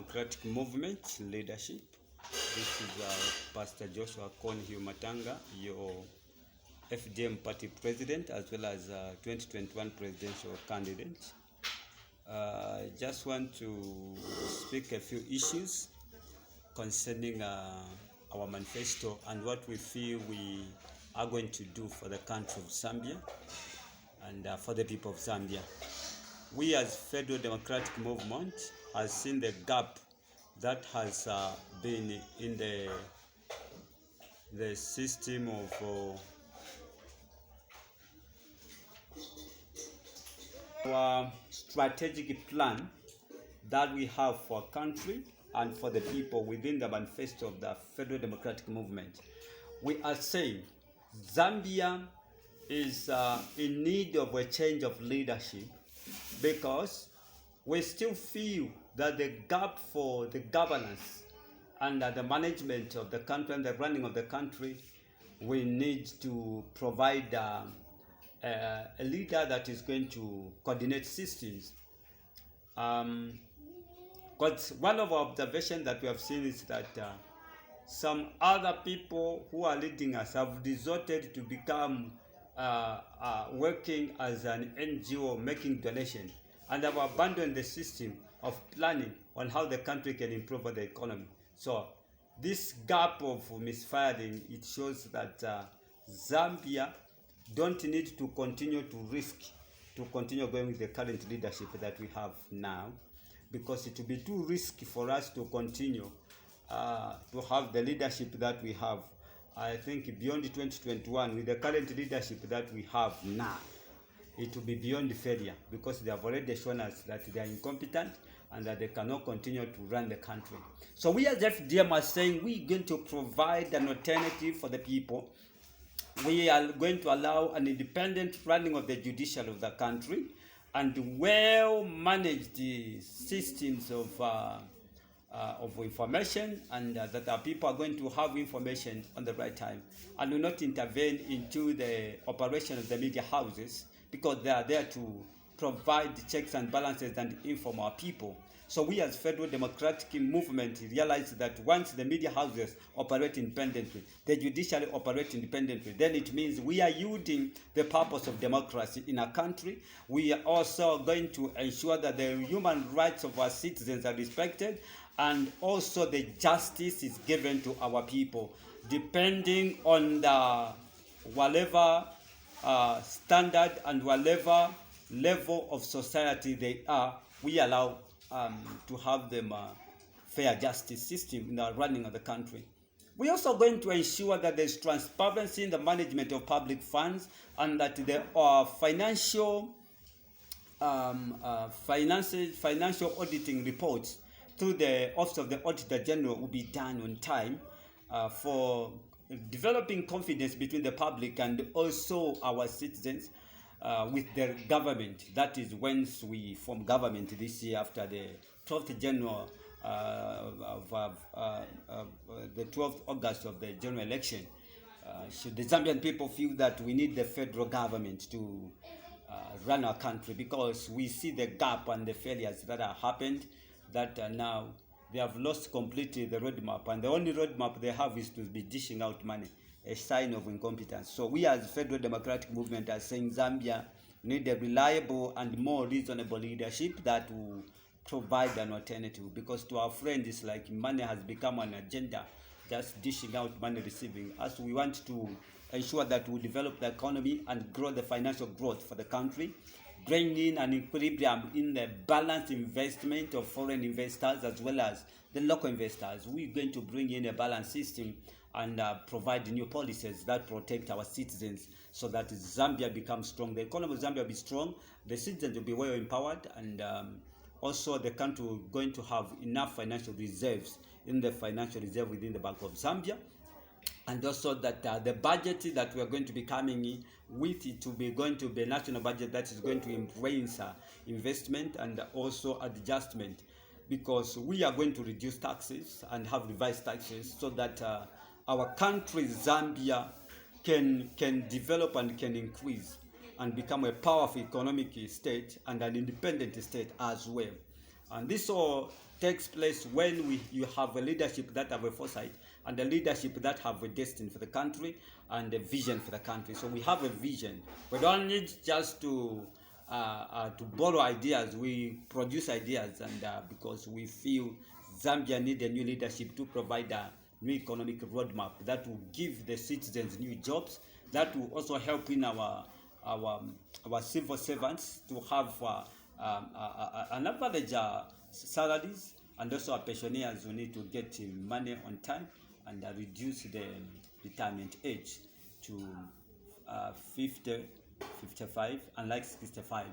Democratic Movement leadership. This is Pastor Joshua Konhyu Matanga, your FDM party president as well as 2021 presidential candidate. Just want to speak a few issues concerning our manifesto and what we feel we are going to do for the country of Zambia and for the people of Zambia. We as Federal Democratic Movement has seen the gap that has been in the system of our strategic plan that we have for our country and for the people within the manifesto of the Federal Democratic Movement. We are saying Zambia is in need of a change of leadership because we still feel that the gap for the governance and the management of the country and the running of the country, we need to provide a leader that is going to coordinate systems. But one of our observations that we have seen is that some other people who are leading us have resorted to become working as an NGO, making donations, and have abandoned the system of planning on how the country can improve the economy. So this gap of misfiring, it shows that Zambia don't need to continue to risk to continue going with the current leadership that we have now, because it will be too risky for us to continue to have the leadership that we have. I think beyond 2021, with the current leadership that we have now, it will be beyond failure because they have already shown us that they are incompetent and that they cannot continue to run the country. So we as FDM are saying we're going to provide an alternative for the people. We are going to allow an independent running of the judiciary of the country and well-managed systems of information, and that our people are going to have information on the right time and will not intervene into the operation of the media houses, because they are there to provide checks and balances and inform our people. So we as Federal Democratic Movement realize that once the media houses operate independently, the judiciary operates independently, then it means we are yielding the purpose of democracy in our country. We are also going to ensure that the human rights of our citizens are respected, and also the justice is given to our people, depending on the whatever standard and whatever level of society they are. We allow to have them fair justice system in the running of the country. We're also going to ensure that there's transparency in the management of public funds, and that the financial auditing reports through the Office of the Auditor General will be done on time for developing confidence between the public and also our citizens with the government. That is once we form government this year after the 12th January the 12th August of the general election. Should the Zambian people feel that we need the federal government to run our country, because we see the gap and the failures that have happened, that now they have lost completely the roadmap, and the only roadmap they have is to be dishing out money, a sign of incompetence. So we as Federal Democratic Movement are saying Zambia need a reliable and more reasonable leadership that will provide an alternative, because to our friends it's like money has become an agenda, just dishing out money, receiving. As we want to ensure that we develop the economy and grow the financial growth for the country, bring in an equilibrium in the balanced investment of foreign investors as well as the local investors. We're going to bring in a balanced system and provide new policies that protect our citizens, so that Zambia becomes strong. The economy of Zambia will be strong, the citizens will be well empowered, and also the country will going to have enough financial reserves in the financial reserve within the Bank of Zambia. And also that the budget that we are going to be coming in with, it will be going to be a national budget that is going to embrace investment and also adjustment, because we are going to reduce taxes and have revised taxes so that our country, Zambia, can develop and can increase and become a powerful economic state and an independent state as well. And this all takes place when you have a leadership that have a foresight and a leadership that have a destiny for the country and a vision for the country. So we have a vision. We don't need just to borrow ideas. We produce ideas, and because we feel Zambia need a new leadership to provide a new economic roadmap that will give the citizens new jobs, that will also help in our civil servants to have an average salaries, and also our pensioners who need to get money on time, and reduce the retirement age to 50, 55, and like 65,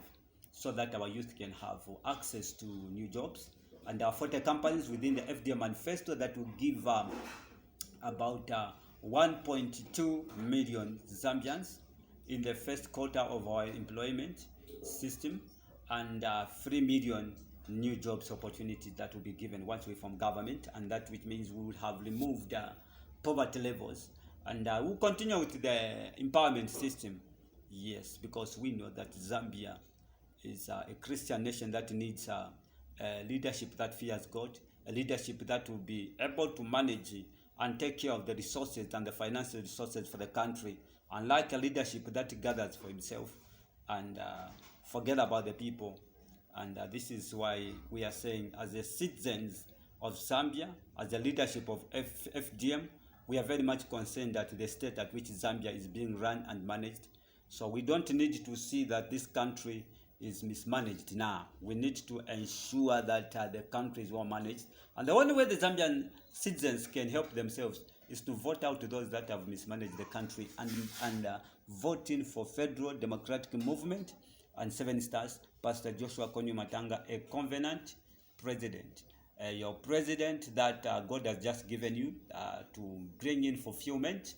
so that our youth can have access to new jobs. And our 40 companies within the FDM manifesto that will give about 1.2 million Zambians in the first quarter of our employment system, and 3 million new jobs opportunities that will be given once we form government, and that which means we will have removed poverty levels, and we'll continue with the empowerment system. Yes, because we know that Zambia is a Christian nation that needs a leadership that fears God, a leadership that will be able to manage and take care of the resources and the financial resources for the country, unlike a leadership that gathers for himself and forget about the people. And this is why we are saying, as the citizens of Zambia, as the leadership of FDM, we are very much concerned at the state at which Zambia is being run and managed. So we don't need to see that this country is mismanaged now. We need to ensure that the country is well managed. And the only way the Zambian citizens can help themselves is to vote out those that have mismanaged the country, and voting for Federal Democratic Movement and 7 Stars, Pastor Joshua Konyu Matanga, a covenant president. Your president that God has just given you to bring in fulfillment,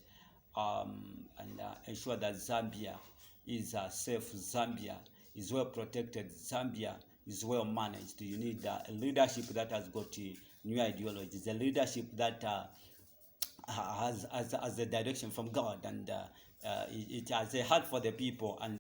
and ensure that Zambia is safe, Zambia is well protected, Zambia is well managed. You need a leadership that has got new ideologies, a leadership that has a direction from God, and it has a heart for the people, and